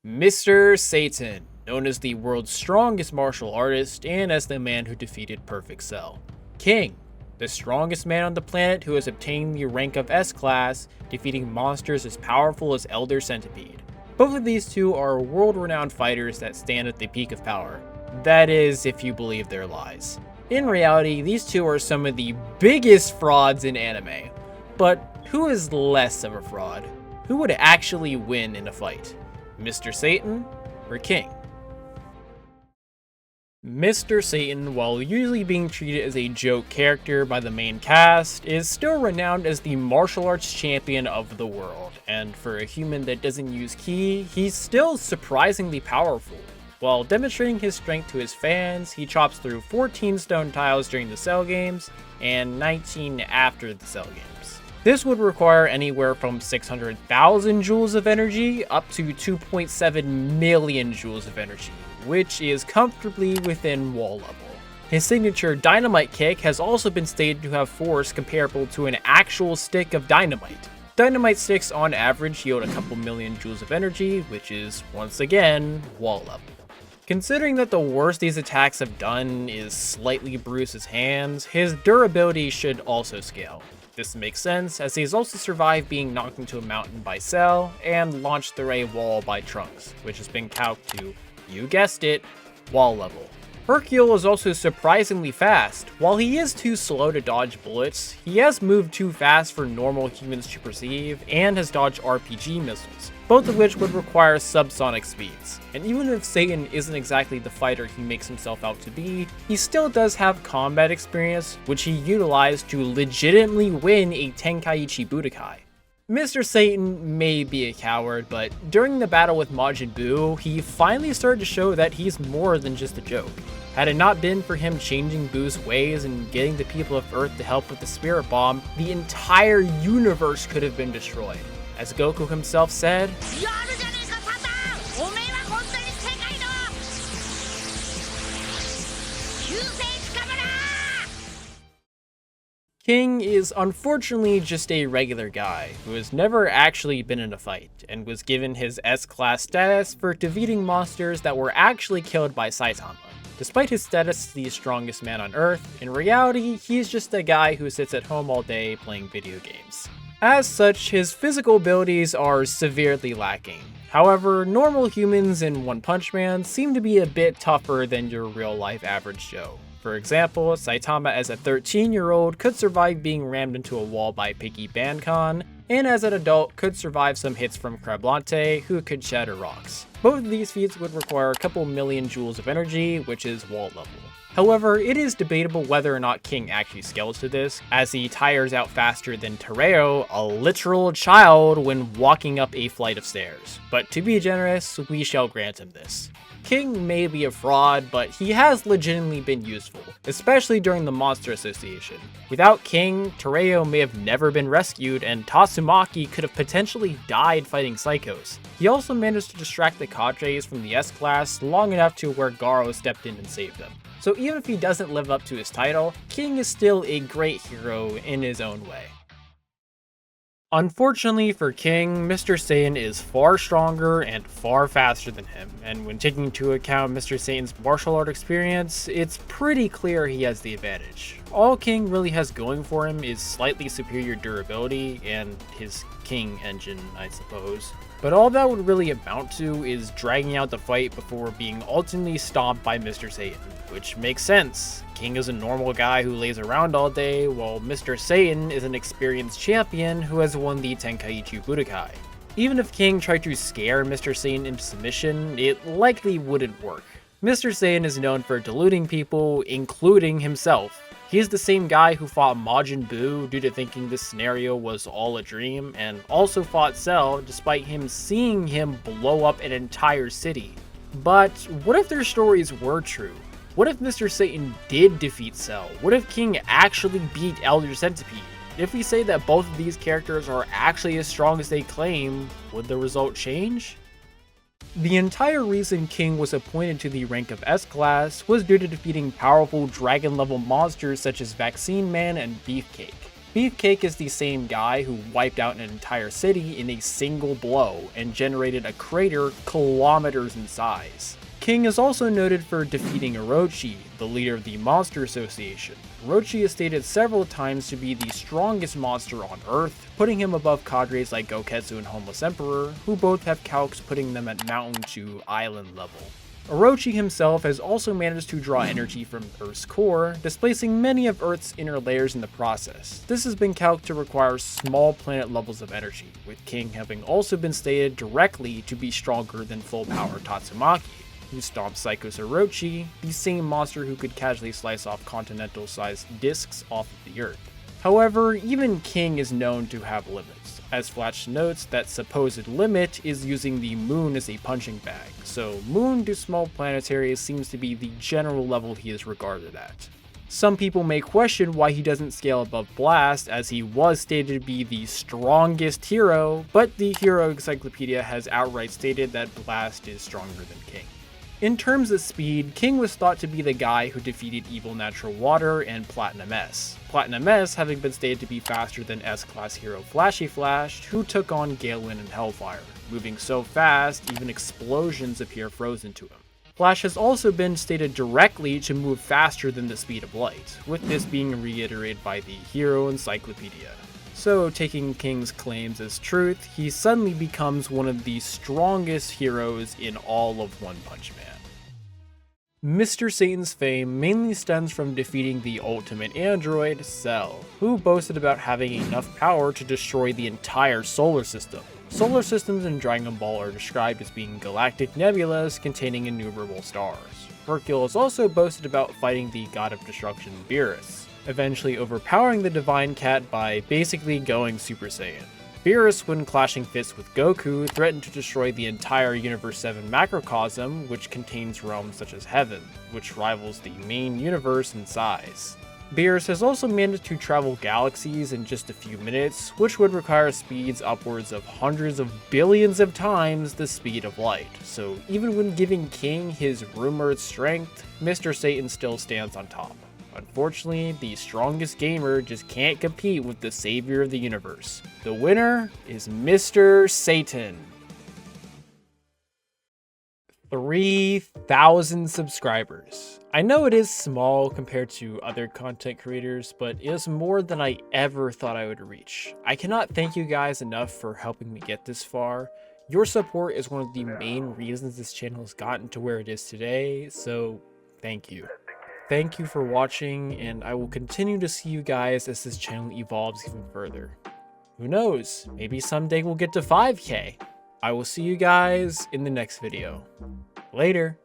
Mr. Satan, known as the world's strongest martial artist and as the man who defeated PerfectCell. King, the strongest man on the planet who has obtained the rank of S-Class, defeating monsters as powerful as Elder Centipede. Both of these two are world-renowned fighters that stand at the peak of power. That is, if you believe their lies. In reality, these two are some of the biggest frauds in anime. But who is less of a fraud? Who would actually win in a fight? Mr. Satan or King? Mr. Satan, while usually being treated as a joke character by the main cast, is still renowned as the martial arts champion of the world, and for a human that doesn't use ki, he's still surprisingly powerful. While demonstrating his strength to his fans, he chops through 14 stone tiles during the Cell games, and 19 after the Cell games. This would require anywhere from 600,000 joules of energy up to 2.7 million joules of energy, which is comfortably within wall level. His signature dynamite kick has also been stated to have force comparable to an actual stick of dynamite. Dynamite sticks on average yield a couple million joules of energy, which is, once again, wall level. Considering that the worst these attacks have done is slightly bruise his hands, his durability should also scale. This makes sense, as he's also survived being knocked into a mountain by Cell, and launched through a wall by Trunks, which has been calced to, you guessed it, wall level. Hercule is also surprisingly fast. While he is too slow to dodge bullets, he has moved too fast for normal humans to perceive, and has dodged RPG missiles, both of which would require subsonic speeds. And even if Satan isn't exactly the fighter he makes himself out to be, he still does have combat experience, which he utilized to legitimately win a Tenkaichi Budokai. Mr. Satan may be a coward, but during the battle with Majin Buu, he finally started to show that he's more than just a joke. Had it not been for him changing Buu's ways and getting the people of Earth to help with the Spirit Bomb, the entire universe could have been destroyed. As Goku himself said, King is unfortunately just a regular guy who has never actually been in a fight, and was given his S-Class status for defeating monsters that were actually killed by Saitama. Despite his status as the strongest man on Earth, in reality, he's just a guy who sits at home all day playing video games. As such, his physical abilities are severely lacking. However, normal humans in One Punch Man seem to be a bit tougher than your real-life average Joe. For example, Saitama as a 13-year-old could survive being rammed into a wall by Piggy Bancon, and as an adult could survive some hits from Crablante, who could shatter rocks. Both of these feats would require a couple million joules of energy, which is wall level. However, it is debatable whether or not King actually scales to this, as he tires out faster than Tereo, a literal child, when walking up a flight of stairs. But to be generous, we shall grant him this. King may be a fraud, but he has legitimately been useful, especially during the Monster Association. Without King, Tereo may have never been rescued, and Tatsumaki could have potentially died fighting Psychos. He also managed to distract the cadres from the S-Class long enough to where Garo stepped in and saved them. So even if he doesn't live up to his title, King is still a great hero in his own way. Unfortunately for King, Mr. Satan is far stronger and far faster than him, and when taking into account Mr. Satan's martial art experience, it's pretty clear he has the advantage. All King really has going for him is slightly superior durability and his King engine, I suppose. But all that would really amount to is dragging out the fight before being ultimately stomped by Mr. Satan, which makes sense. King is a normal guy who lays around all day, while Mr. Satan is an experienced champion who has won the Tenkaichi Budokai. Even if King tried to scare Mr. Satan into submission, it likely wouldn't work. Mr. Satan is known for deluding people, including himself. He's the same guy who fought Majin Buu due to thinking this scenario was all a dream, and also fought Cell despite him seeing him blow up an entire city. But what if their stories were true? What if Mr. Satan did defeat Cell? What if King actually beat Elder Centipede? If we say that both of these characters are actually as strong as they claim, would the result change? The entire reason King was appointed to the rank of S-Class was due to defeating powerful dragon-level monsters such as Vaccine Man and Beefcake. Beefcake is the same guy who wiped out an entire city in a single blow and generated a crater kilometers in size. King is also noted for defeating Orochi, the leader of the Monster Association. Orochi is stated several times to be the strongest monster on Earth, putting him above cadres like Goketsu and Homeless Emperor, who both have calcs putting them at mountain to island level. Orochi himself has also managed to draw energy from Earth's core, displacing many of Earth's inner layers in the process. This has been calced to require small planet levels of energy, with King having also been stated directly to be stronger than full-power Tatsumaki, who stomps Psycho's Orochi, the same monster who could casually slice off continental-sized discs off of the Earth. However, even King is known to have limits, as Flash notes that supposed limit is using the moon as a punching bag, so moon to small planetary seems to be the general level he is regarded at. Some people may question why he doesn't scale above Blast, as he was stated to be the strongest hero, but the Hero Encyclopedia has outright stated that Blast is stronger than King. In terms of speed, King was thought to be the guy who defeated Evil Natural Water and Platinum S. Platinum S having been stated to be faster than S-Class hero Flashy Flash, who took on Galewind and Hellfire, moving so fast even explosions appear frozen to him. Flash has also been stated directly to move faster than the speed of light, with this being reiterated by the Hero Encyclopedia. So, taking King's claims as truth, he suddenly becomes one of the strongest heroes in all of One Punch Man. Mr. Satan's fame mainly stems from defeating the ultimate android, Cell, who boasted about having enough power to destroy the entire solar system. Solar systems in Dragon Ball are described as being galactic nebulas containing innumerable stars. Hercules also boasted about fighting the god of destruction, Beerus, eventually overpowering the Divine Cat by basically going Super Saiyan. Beerus, when clashing fists with Goku, threatened to destroy the entire Universe 7 macrocosm, which contains realms such as Heaven, which rivals the main universe in size. Beerus has also managed to travel galaxies in just a few minutes, which would require speeds upwards of hundreds of billions of times the speed of light, so even when giving King his rumored strength, Mr. Satan still stands on top. Unfortunately, the strongest gamer just can't compete with the savior of the universe. The winner is Mr. Satan. 3,000 subscribers. I know it is small compared to other content creators, but it is more than I ever thought I would reach. I cannot thank you guys enough for helping me get this far. Your support is one of the main reasons this channel has gotten to where it is today, so thank you. Thank you for watching, and I will continue to see you guys as this channel evolves even further. Who knows, maybe someday we'll get to 5K. I will see you guys in the next video. Later.